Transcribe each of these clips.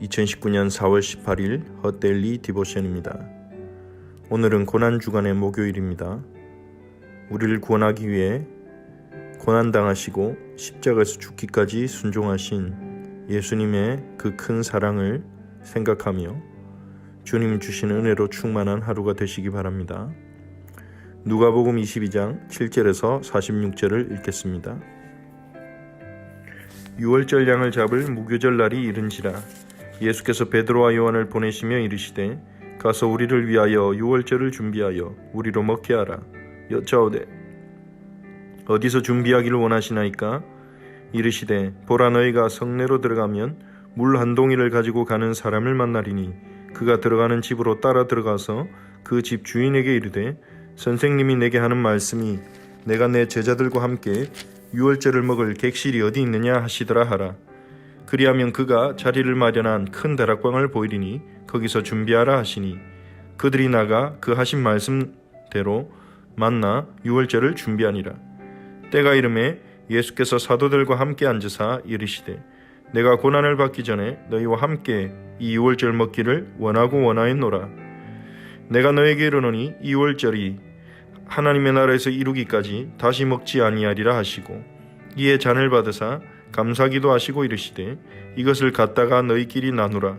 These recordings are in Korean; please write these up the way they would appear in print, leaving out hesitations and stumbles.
2019년 4월 18일 헛데일리 디보션입니다. 오늘은 고난주간의 목요일입니다. 우리를 구원하기 위해 고난당하시고 십자가에서 죽기까지 순종하신 예수님의 그 큰 사랑을 생각하며 주님 주신 은혜로 충만한 하루가 되시기 바랍니다. 누가복음 22장 7절에서 46절을 읽겠습니다. 유월절 양을 잡을 무교절 날이 이른지라 예수께서 베드로와 요한을 보내시며 이르시되 가서 우리를 위하여 유월절을 준비하여 우리로 먹게 하라. 여짜오되 어디서 준비하기를 원하시나이까? 이르시되 보라, 너희가 성내로 들어가면 물 한 동이를 가지고 가는 사람을 만나리니 그가 들어가는 집으로 따라 들어가서 그 집 주인에게 이르되 선생님이 내게 하는 말씀이 내가 내 제자들과 함께 유월절을 먹을 객실이 어디 있느냐 하시더라 하라. 그리하면 그가 자리를 마련한 큰 다락방을 보이리니 거기서 준비하라 하시니 그들이 나가 그 하신 말씀대로 만나 유월절을 준비하니라. 때가 이르매 예수께서 사도들과 함께 앉으사 이르시되 내가 고난을 받기 전에 너희와 함께 이 유월절 먹기를 원하고 원하였노라. 내가 너에게 이르노니 이 유월절이 하나님의 나라에서 이루기까지 다시 먹지 아니하리라 하시고 이에 잔을 받으사 감사기도 하시고 이르시되 이것을 갖다가 너희끼리 나누라.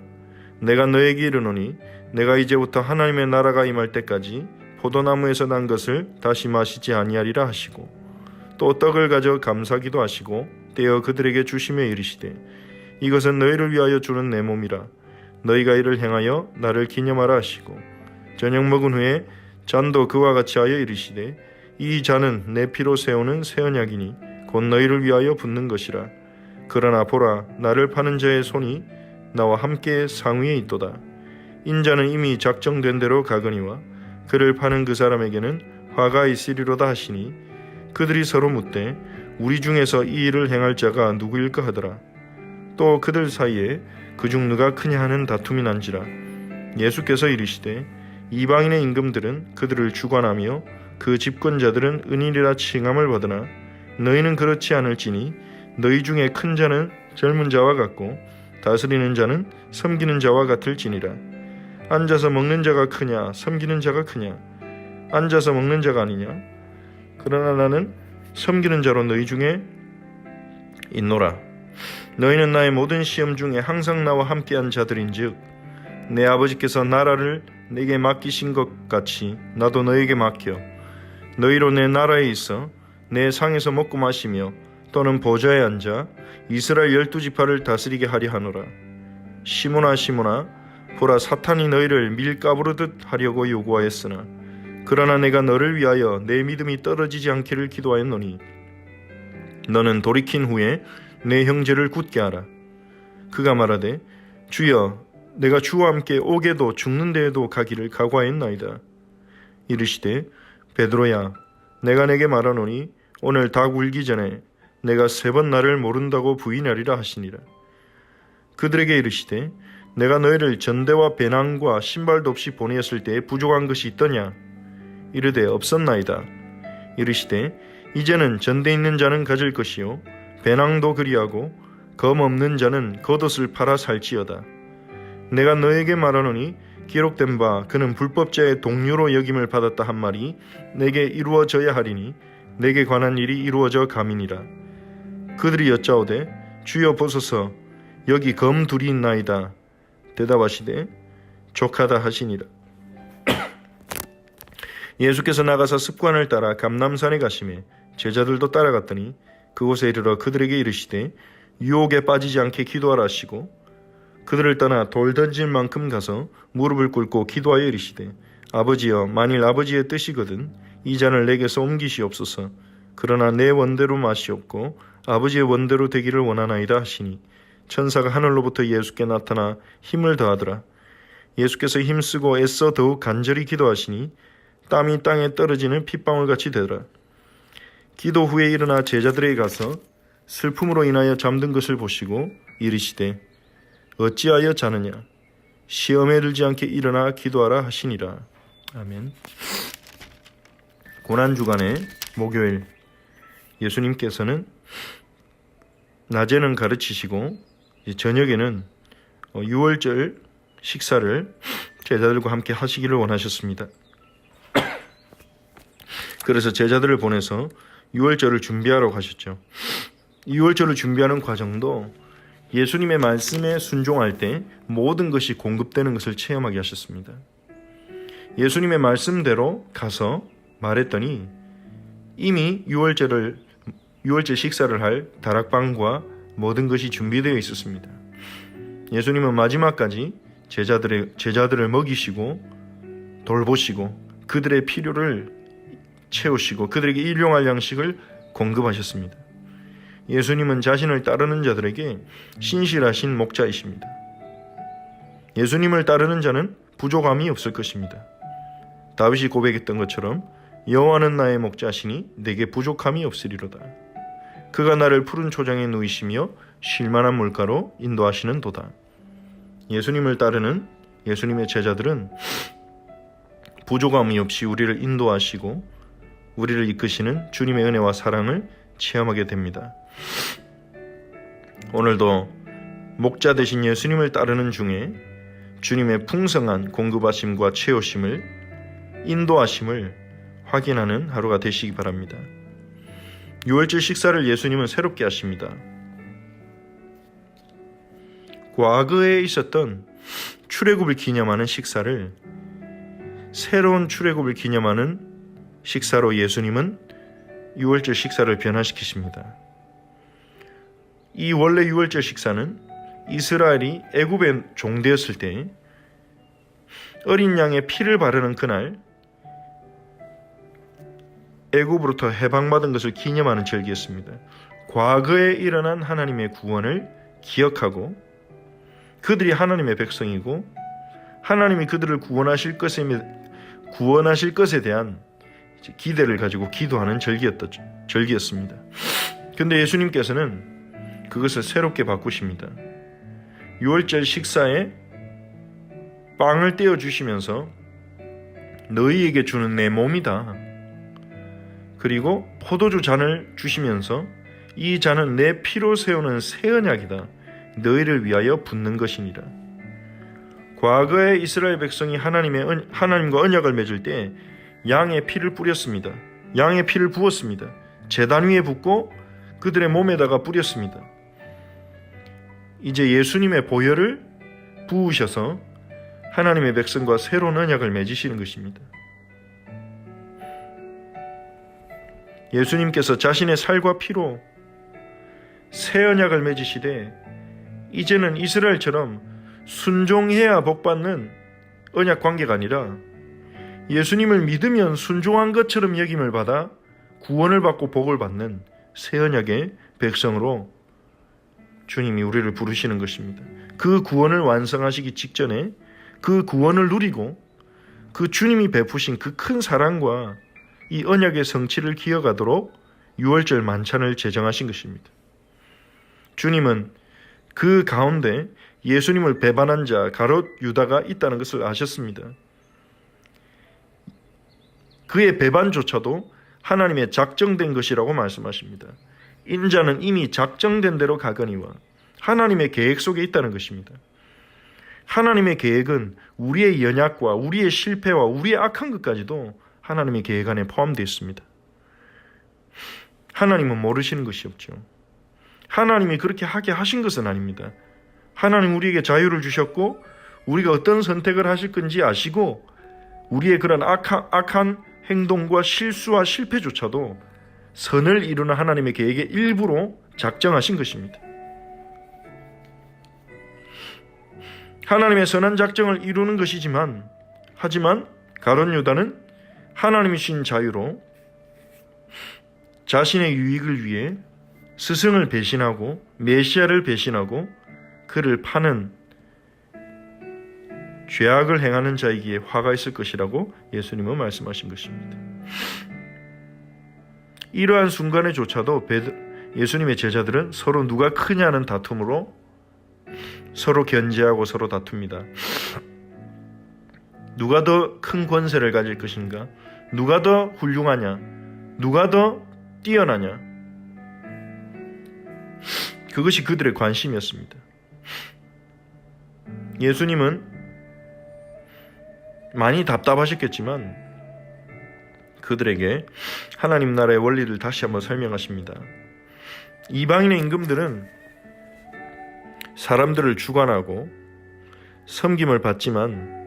내가 너에게 이르노니 내가 이제부터 하나님의 나라가 임할 때까지 포도나무에서 난 것을 다시 마시지 아니하리라 하시고 또 떡을 가져 감사기도 하시고 떼어 그들에게 주시며 이르시되 이것은 너희를 위하여 주는 내 몸이라. 너희가 이를 행하여 나를 기념하라 하시고 저녁 먹은 후에 잔도 그와 같이 하여 이르시되 이 잔은 내 피로 세우는 새 언약이니 곧 너희를 위하여 붓는 것이라. 그러나 보라, 나를 파는 자의 손이 나와 함께 상위에 있도다. 인자는 이미 작정된 대로 가거니와 그를 파는 그 사람에게는 화가 있으리로다 하시니 그들이 서로 묻되 우리 중에서 이 일을 행할 자가 누구일까 하더라. 또 그들 사이에 그중 누가 크냐 하는 다툼이 난지라. 예수께서 이르시되 이방인의 임금들은 그들을 주관하며 그 집권자들은 은인이라 칭함을 받으나 너희는 그렇지 않을지니 너희 중에 큰 자는 젊은 자와 같고 다스리는 자는 섬기는 자와 같을지니라. 앉아서 먹는 자가 크냐 섬기는 자가 크냐? 앉아서 먹는 자가 아니냐? 그러나 나는 섬기는 자로 너희 중에 있노라. 너희는 나의 모든 시험 중에 항상 나와 함께한 자들인즉 내 아버지께서 나라를 내게 맡기신 것 같이 나도 너에게 맡겨 너희로 내 나라에 있어 내 상에서 먹고 마시며 또는 보좌에 앉아 이스라엘 12지파를 다스리게 하려 하노라. 시몬아 시몬아, 보라, 사탄이 너희를 밀가부르듯 하려고 요구하였으나 그러나 내가 너를 위하여 내 믿음이 떨어지지 않기를 기도하였노니 너는 돌이킨 후에 내 형제를 굳게 하라. 그가 말하되 주여, 내가 주와 함께 옥에도 죽는 데에도 가기를 각오하였나이다. 이르시되 베드로야, 내가 내게 말하노니 오늘 닭 울기 전에 내가 3번 나를 모른다고 부인하리라 하시니라. 그들에게 이르시되 내가 너희를 전대와 배낭과 신발도 없이 보내었을 때에 부족한 것이 있더냐? 이르되 없었나이다. 이르시되 이제는 전대 있는 자는 가질 것이요 배낭도 그리하고 검 없는 자는 겉옷을 팔아 살지어다. 내가 너에게 말하노니 기록된 바 그는 불법자의 동료로 여김을 받았다 한 말이 내게 이루어져야 하리니 내게 관한 일이 이루어져 감이니라. 그들이 여짜오되 주여 보소서, 여기 검 둘이 있나이다. 대답하시되 족하다 하시니라. 예수께서 나가서 습관을 따라 감람산에 가시매 제자들도 따라갔더니 그곳에 이르러 그들에게 이르시되 유혹에 빠지지 않게 기도하라 하시고 그들을 떠나 돌 던질 만큼 가서 무릎을 꿇고 기도하여 이르시되 아버지여, 만일 아버지의 뜻이거든 이 잔을 내게서 옮기시옵소서. 그러나 내 원대로 마시옵고 아버지의 원대로 되기를 원하나이다 하시니 천사가 하늘로부터 예수께 나타나 힘을 더하더라. 예수께서 힘쓰고 애써 더욱 간절히 기도하시니 땀이 땅에 떨어지는 핏방울같이 되더라. 기도 후에 일어나 제자들에게 가서 슬픔으로 인하여 잠든 것을 보시고 이르시되 어찌하여 자느냐? 시험에 들지 않게 일어나 기도하라 하시니라. 아멘. 고난주간의 목요일, 예수님께서는 낮에는 가르치시고 저녁에는 유월절 식사를 제자들과 함께 하시기를 원하셨습니다. 그래서 제자들을 보내서 유월절을 준비하러 가셨죠. 유월절을 준비하는 과정도 예수님의 말씀에 순종할 때 모든 것이 공급되는 것을 체험하게 하셨습니다. 예수님의 말씀대로 가서 말했더니 이미 유월절 식사를 할 다락방과 모든 것이 준비되어 있었습니다. 예수님은 마지막까지 제자들을 먹이시고 돌보시고 그들의 필요를 채우시고 그들에게 일용할 양식을 공급하셨습니다. 예수님은 자신을 따르는 자들에게 신실하신 목자이십니다. 예수님을 따르는 자는 부족함이 없을 것입니다. 다윗이 고백했던 것처럼 여호와는 나의 목자시니 내게 부족함이 없으리로다. 그가 나를 푸른 초장에 누이시며 쉴만한 물가로 인도하시는 도다. 예수님을 따르는 예수님의 제자들은 부족함이 없이 우리를 인도하시고 우리를 이끄시는 주님의 은혜와 사랑을 체험하게 됩니다. 오늘도 목자 되신 예수님을 따르는 중에 주님의 풍성한 공급하심과 채우심을, 인도하심을 확인하는 하루가 되시기 바랍니다. 유월절 식사를 예수님은 새롭게 하십니다. 과거에 있었던 출애굽을 기념하는 식사를 새로운 출애굽을 기념하는 식사로 예수님은 유월절 식사를 변화시키십니다. 이 원래 유월절 식사는 이스라엘이 애굽에 종되었을 때 어린 양의 피를 바르는 그날 애굽으로부터 해방받은 것을 기념하는 절기였습니다. 과거에 일어난 하나님의 구원을 기억하고 그들이 하나님의 백성이고 하나님이 그들을 구원하실 것에 대한 기대를 가지고 기도하는 절기였습니다. 그런데 예수님께서는 그것을 새롭게 바꾸십니다. 유월절 식사에 빵을 떼어 주시면서 너희에게 주는 내 몸이다. 그리고 포도주 잔을 주시면서 이 잔은 내 피로 세우는 새 언약이다. 너희를 위하여 붓는 것이니라. 과거에 이스라엘 백성이 하나님과 언약을 맺을 때 양의 피를 뿌렸습니다. 양의 피를 부었습니다. 제단 위에 붓고 그들의 몸에다가 뿌렸습니다. 이제 예수님의 보혈을 부으셔서 하나님의 백성과 새로운 언약을 맺으시는 것입니다. 예수님께서 자신의 살과 피로 새 언약을 맺으시되 이제는 이스라엘처럼 순종해야 복받는 언약 관계가 아니라 예수님을 믿으면 순종한 것처럼 여김을 받아 구원을 받고 복을 받는 새 언약의 백성으로 주님이 우리를 부르시는 것입니다. 그 구원을 완성하시기 직전에 그 구원을 누리고 그 주님이 베푸신 그 큰 사랑과 이 언약의 성취를 기억하도록 유월절 만찬을 제정하신 것입니다. 주님은 그 가운데 예수님을 배반한 자 가롯 유다가 있다는 것을 아셨습니다. 그의 배반조차도 하나님의 작정된 것이라고 말씀하십니다. 인자는 이미 작정된 대로 가거니와 하나님의 계획 속에 있다는 것입니다. 하나님의 계획은 우리의 연약과 우리의 실패와 우리의 악한 것까지도 하나님의 계획 안에 포함되어 있습니다. 하나님은 모르시는 것이 없죠. 하나님이 그렇게 하게 하신 것은 아닙니다. 하나님 우리에게 자유를 주셨고 우리가 어떤 선택을 하실 건지 아시고 우리의 그런 악한 행동과 실수와 실패조차도 선을 이루는 하나님의 계획의 일부로 작정하신 것입니다. 하나님의 선한 작정을 이루는 것이지만 하지만 가룟 유다는 하나님이 주신 자유로 자신의 유익을 위해 스승을 배신하고 메시아를 배신하고 그를 파는 죄악을 행하는 자에게 화가 있을 것이라고 예수님은 말씀하신 것입니다. 이러한 순간에조차도 예수님의 제자들은 서로 누가 크냐는 다툼으로 서로 견제하고 서로 다툽니다. 누가 더 큰 권세를 가질 것인가? 누가 더 훌륭하냐? 누가 더 뛰어나냐? 그것이 그들의 관심이었습니다. 예수님은 많이 답답하셨겠지만 그들에게 하나님 나라의 원리를 다시 한번 설명하십니다. 이방인의 임금들은 사람들을 주관하고 섬김을 받지만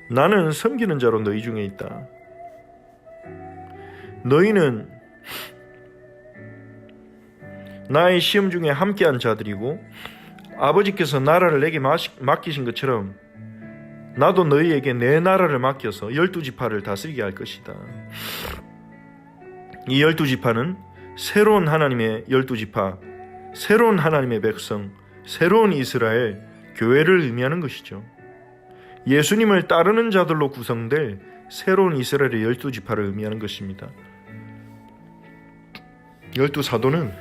나는 섬기는 자로 너희 중에 있다. 너희는 나의 시험 중에 함께한 자들이고 아버지께서 나라를 내게 맡기신 것처럼 나도 너희에게 내 나라를 맡겨서 12지파를 다스리게 할 것이다. 이 12지파는 새로운 하나님의 12지파, 새로운 하나님의 백성, 새로운 이스라엘, 교회를 의미하는 것이죠. 예수님을 따르는 자들로 구성될 새로운 이스라엘의 12지파를 의미하는 것입니다. 12사도는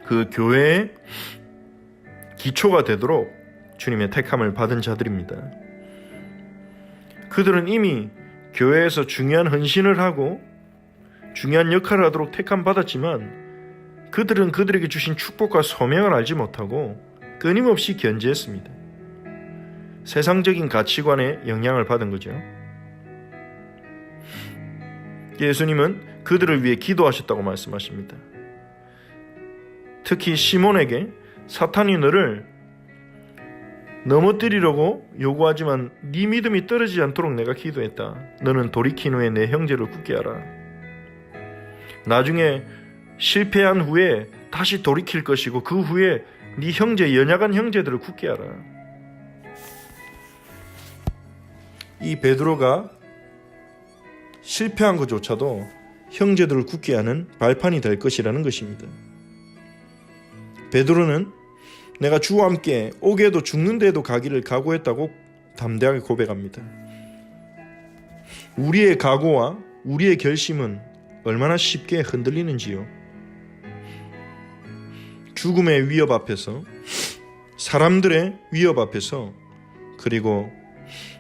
그 교회의 기초가 되도록 주님의 택함을 받은 자들입니다. 그들은 이미 교회에서 중요한 헌신을 하고 중요한 역할을 하도록 택함 받았지만 그들은 그들에게 주신 축복과 소명을 알지 못하고 끊임없이 견제했습니다. 세상적인 가치관에 영향을 받은 거죠. 예수님은 그들을 위해 기도하셨다고 말씀하십니다. 특히 시몬에게 사탄이 너를 넘어뜨리려고 요구하지만 네 믿음이 떨어지지 않도록 내가 기도했다. 너는 돌이킨 후에 내 형제를 굳게 하라. 나중에 실패한 후에 다시 돌이킬 것이고 그 후에 네 형제, 연약한 형제들을 굳게 하라. 이 베드로가 실패한 것조차도 형제들을 굳게 하는 발판이 될 것이라는 것입니다. 베드로는 내가 주와 함께 옥에도 죽는 데에도 가기를 각오했다고 담대하게 고백합니다. 우리의 각오와 우리의 결심은 얼마나 쉽게 흔들리는지요. 죽음의 위협 앞에서, 사람들의 위협 앞에서, 그리고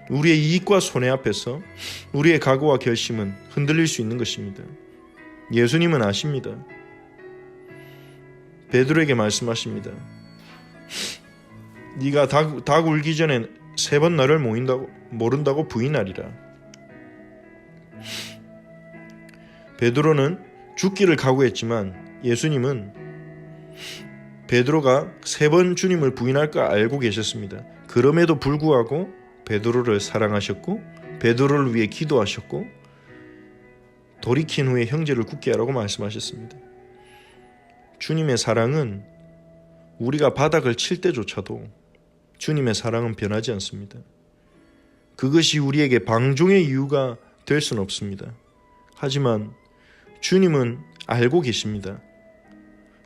우리의 이익과 손해 앞에서 우리의 각오와 결심은 흔들릴 수 있는 것입니다. 예수님은 아십니다. 베드로에게 말씀하십니다. 네가 닭 울기 전에 3번 나를 모른다고 부인하리라. 베드로는 죽기를 각오했지만 예수님은 베드로가 3번 주님을 부인할 걸 알고 계셨습니다. 그럼에도 불구하고 베드로를 사랑하셨고 베드로를 위해 기도하셨고 돌이킨 후에 형제를 굳게 하라고 말씀하셨습니다. 주님의 사랑은 우리가 바닥을 칠 때조차도 주님의 사랑은 변하지 않습니다. 그것이 우리에게 방종의 이유가 될 수는 없습니다. 하지만 주님은 알고 계십니다.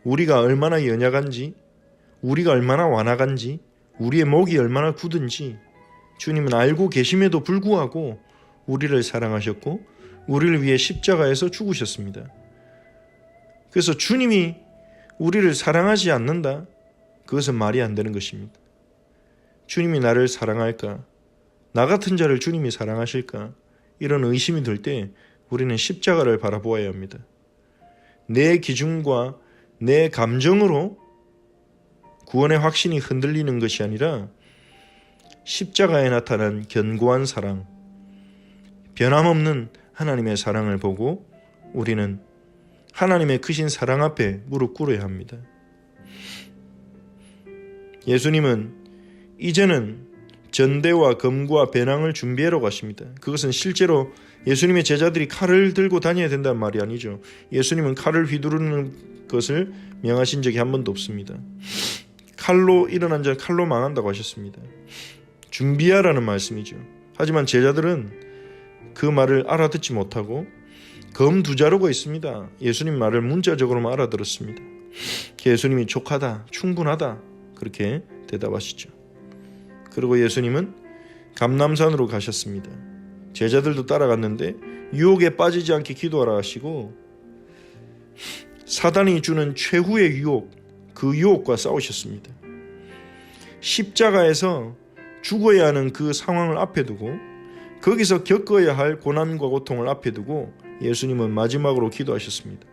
우리가 얼마나 연약한지, 우리가 얼마나 완악한지, 우리의 목이 얼마나 굳은지 주님은 알고 계심에도 불구하고 우리를 사랑하셨고 우리를 위해 십자가에서 죽으셨습니다. 그래서 주님이 우리를 사랑하지 않는다? 그것은 말이 안 되는 것입니다. 주님이 나를 사랑할까? 나 같은 자를 주님이 사랑하실까? 이런 의심이 들 때 우리는 십자가를 바라보아야 합니다. 내 기준과 내 감정으로 구원의 확신이 흔들리는 것이 아니라 십자가에 나타난 견고한 사랑, 변함없는 하나님의 사랑을 보고 우리는 하나님의 크신 사랑 앞에 무릎 꿇어야 합니다. 예수님은 이제는 전대와 검과 배낭을 준비하러 가십니다. 그것은 실제로 예수님의 제자들이 칼을 들고 다녀야 된다는 말이 아니죠. 예수님은 칼을 휘두르는 것을 명하신 적이 한 번도 없습니다. 칼로 일어난 자는 칼로 망한다고 하셨습니다. 준비하라는 말씀이죠. 하지만 제자들은 그 말을 알아듣지 못하고 검 2자루가 있습니다. 예수님 말을 문자적으로만 알아들었습니다. 예수님이 족하다, 충분하다 그렇게 대답하시죠. 그리고 예수님은 감람산으로 가셨습니다. 제자들도 따라갔는데 유혹에 빠지지 않게 기도하라 하시고 사단이 주는 최후의 유혹, 그 유혹과 싸우셨습니다. 십자가에서 죽어야 하는 그 상황을 앞에 두고 거기서 겪어야 할 고난과 고통을 앞에 두고 예수님은 마지막으로 기도하셨습니다.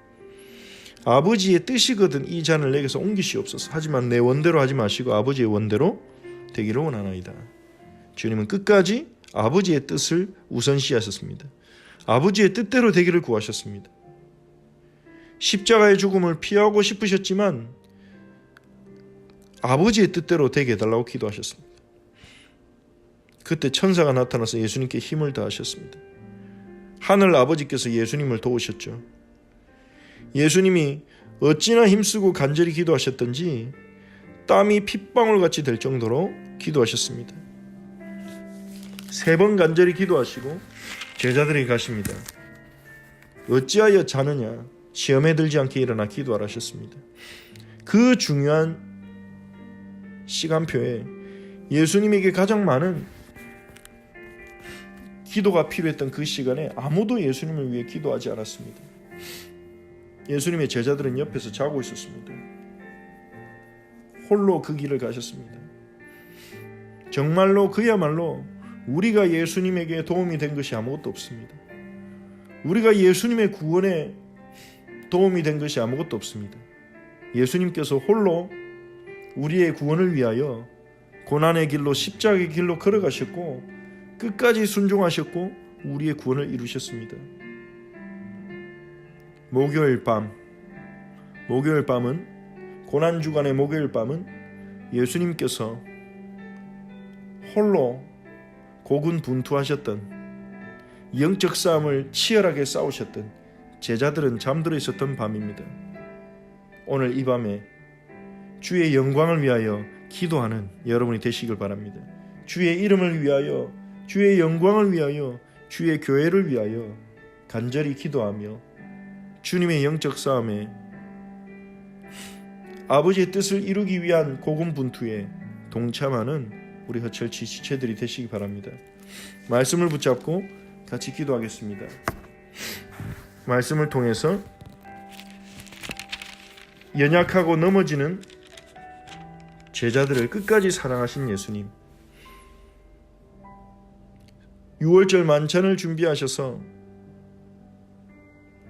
아버지의 뜻이거든 이 잔을 내게서 옮기시옵소서. 하지만 내 원대로 하지 마시고 아버지의 원대로 되기를 원하나이다. 주님은 끝까지 아버지의 뜻을 우선시하셨습니다. 아버지의 뜻대로 되기를 구하셨습니다. 십자가의 죽음을 피하고 싶으셨지만 아버지의 뜻대로 되게 해달라고 기도하셨습니다. 그때 천사가 나타나서 예수님께 힘을 다하셨습니다. 하늘 아버지께서 예수님을 도우셨죠. 예수님이 어찌나 힘쓰고 간절히 기도하셨던지 땀이 핏방울같이 될 정도로 기도하셨습니다. 3번 간절히 기도하시고 제자들에게 가십니다. 어찌하여 자느냐, 시험에 들지 않게 일어나 기도하라 하셨습니다. 그 중요한 시간표에 예수님에게 가장 많은 기도가 필요했던 그 시간에 아무도 예수님을 위해 기도하지 않았습니다. 예수님의 제자들은 옆에서 자고 있었습니다. 홀로 그 길을 가셨습니다. 정말로 그야말로 우리가 예수님에게 도움이 된 것이 아무것도 없습니다. 우리가 예수님의 구원에 도움이 된 것이 아무것도 없습니다. 예수님께서 홀로 우리의 구원을 위하여 고난의 길로 십자가의 길로 걸어가셨고 끝까지 순종하셨고 우리의 구원을 이루셨습니다. 목요일 밤은 고난주간의 목요일 밤은 예수님께서 홀로 고군분투하셨던 영적 싸움을 치열하게 싸우셨던 제자들은 잠들어 있었던 밤입니다. 오늘 이 밤에 주의 영광을 위하여 기도하는 여러분이 되시길 바랍니다. 주의 이름을 위하여, 주의 영광을 위하여, 주의 교회를 위하여 간절히 기도하며 주님의 영적 싸움에 아버지의 뜻을 이루기 위한 고군분투에 동참하는 우리 허철치 지체들이 되시기 바랍니다. 말씀을 붙잡고 같이 기도하겠습니다. 말씀을 통해서 연약하고 넘어지는 제자들을 끝까지 사랑하신 예수님, 6월절 만찬을 준비하셔서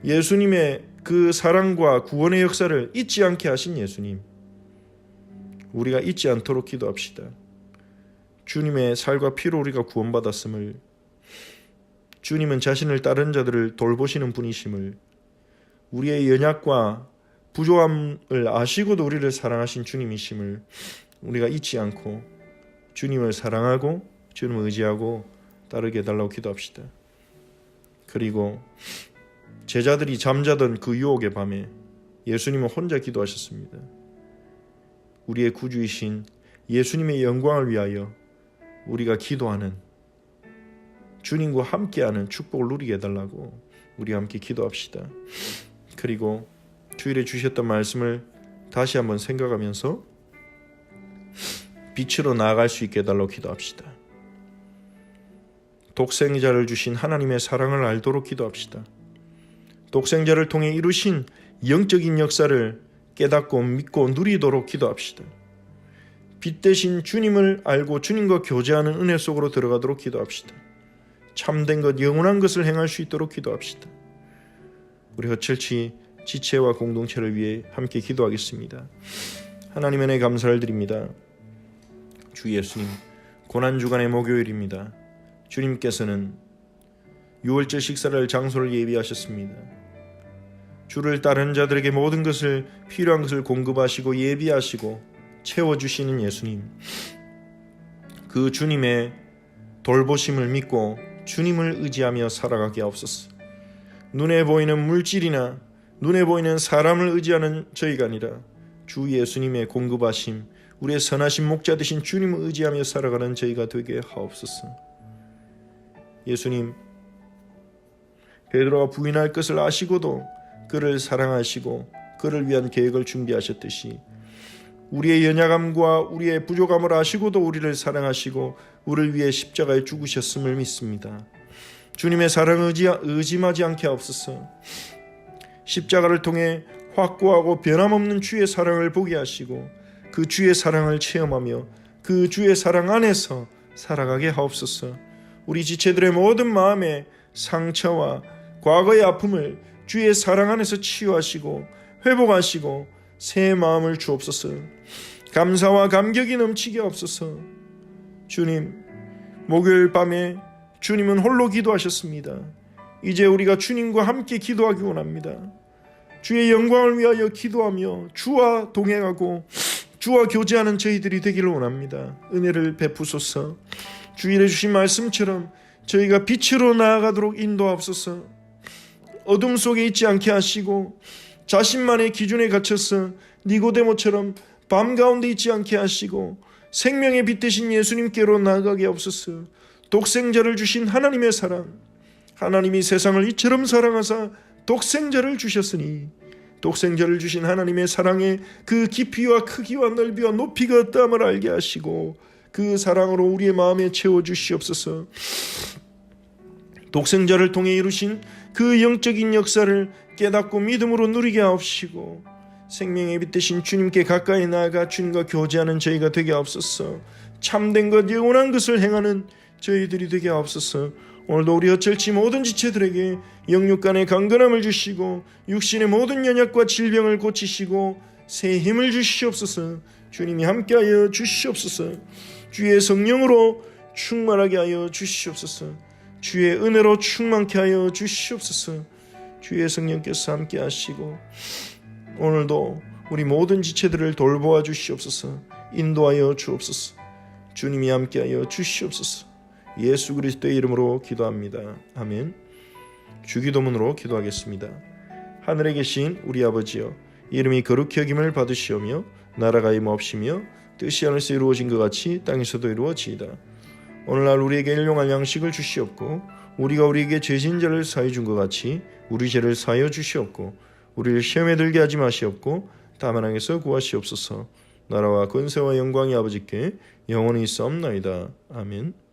예수님의 그 사랑과 구원의 역사를 잊지 않게 하신 예수님, 우리가 잊지 않도록 기도합시다. 주님의 살과 피로 우리가 구원받았음을, 주님은 자신을 따른 자들을 돌보시는 분이심을, 우리의 연약과 부족함을 아시고도 우리를 사랑하신 주님이심을 우리가 잊지 않고 주님을 사랑하고 주님을 의지하고 따르게 해달라고 기도합시다. 그리고 제자들이 잠자던 그 유혹의 밤에 예수님은 혼자 기도하셨습니다. 우리의 구주이신 예수님의 영광을 위하여 우리가 기도하는, 주님과 함께하는 축복을 누리게 해달라고 우리 함께 기도합시다. 그리고 주일에 주셨던 말씀을 다시 한번 생각하면서 빛으로 나아갈 수 있게 해달라고 기도합시다. 독생자를 주신 하나님의 사랑을 알도록 기도합시다. 독생자를 통해 이루신 영적인 역사를 깨닫고 믿고 누리도록 기도합시다. 빛 대신 주님을 알고 주님과 교제하는 은혜 속으로 들어가도록 기도합시다. 참된 것, 영원한 것을 행할 수 있도록 기도합시다. 우리 허철치 지체와 공동체를 위해 함께 기도하겠습니다. 하나님 은혜 감사를 드립니다. 주 예수님, 고난주간의 목요일입니다. 주님께서는 6월절 식사를 장소를 예비하셨습니다. 주를 따르는 자들에게 모든 것을, 필요한 것을 공급하시고 예비하시고 채워주시는 예수님, 그 주님의 돌보심을 믿고 주님을 의지하며 살아가게 하옵소서. 눈에 보이는 물질이나 눈에 보이는 사람을 의지하는 저희가 아니라 주 예수님의 공급하심, 우리의 선하신 목자 되신 주님을 의지하며 살아가는 저희가 되게 하옵소서. 예수님, 베드로가 부인할 것을 아시고도 그를 사랑하시고 그를 위한 계획을 준비하셨듯이 우리의 연약함과 우리의 부족함을 아시고도 우리를 사랑하시고 우리를 위해 십자가에 죽으셨음을 믿습니다. 주님의 사랑을 의심하지 않게 하옵소서. 십자가를 통해 확고하고 변함없는 주의 사랑을 보게 하시고 그 주의 사랑을 체험하며 그 주의 사랑 안에서 살아가게 하옵소서. 우리 지체들의 모든 마음의 상처와 과거의 아픔을 주의 사랑 안에서 치유하시고 회복하시고 새 마음을 주옵소서. 감사와 감격이 넘치게 하옵소서. 주님, 목요일 밤에 주님은 홀로 기도하셨습니다. 이제 우리가 주님과 함께 기도하기 원합니다. 주의 영광을 위하여 기도하며 주와 동행하고 주와 교제하는 저희들이 되기를 원합니다. 은혜를 베푸소서. 주일에 주신 말씀처럼 저희가 빛으로 나아가도록 인도하옵소서. 어둠 속에 있지 않게 하시고 자신만의 기준에 갇혀서 니고데모처럼 밤 가운데 있지 않게 하시고 생명의 빛 되신 예수님께로 나아가게 하옵소서. 독생자를 주신 하나님의 사랑, 하나님이 세상을 이처럼 사랑하사 독생자를 주셨으니 독생자를 주신 하나님의 사랑의 그 깊이와 크기와 넓이와 높이가 어떠함을 알게 하시고 그 사랑으로 우리의 마음에 채워주시옵소서. 독생자를 통해 이루신 그 영적인 역사를 깨닫고 믿음으로 누리게 하옵시고 생명의 빛 되신 주님께 가까이 나아가 주님과 교제하는 저희가 되게 하옵소서. 참된 것, 영원한 것을 행하는 저희들이 되게 하옵소서. 오늘도 우리 어쩔지 모든 지체들에게 영육간의 강건함을 주시고 육신의 모든 연약과 질병을 고치시고 새 힘을 주시옵소서. 주님이 함께하여 주시옵소서. 주의 성령으로 충만하게 하여 주시옵소서. 주의 은혜로 충만케 하여 주시옵소서. 주의 성령께서 함께 하시고 오늘도 우리 모든 지체들을 돌보아 주시옵소서. 인도하여 주옵소서. 주님이 함께하여 주시옵소서. 예수 그리스도의 이름으로 기도합니다. 아멘. 주기도문으로 기도하겠습니다. 하늘에 계신 우리 아버지여, 이름이 거룩히 여김을 받으시오며 나라가 임하옵시며 뜻이 하늘에서 이루어진 것 같이 땅에서도 이루어지이다. 오늘날 우리에게 일용할 양식을 주시옵고 우리가 우리에게 죄진 자를 사해 준 것 같이 우리 죄를 사하여 주시옵고 우리를 시험에 들게 하지 마시옵고 다만 악에서 구하시옵소서. 나라와 권세와 영광이 아버지께 영원히 있사옵나이다. 아멘.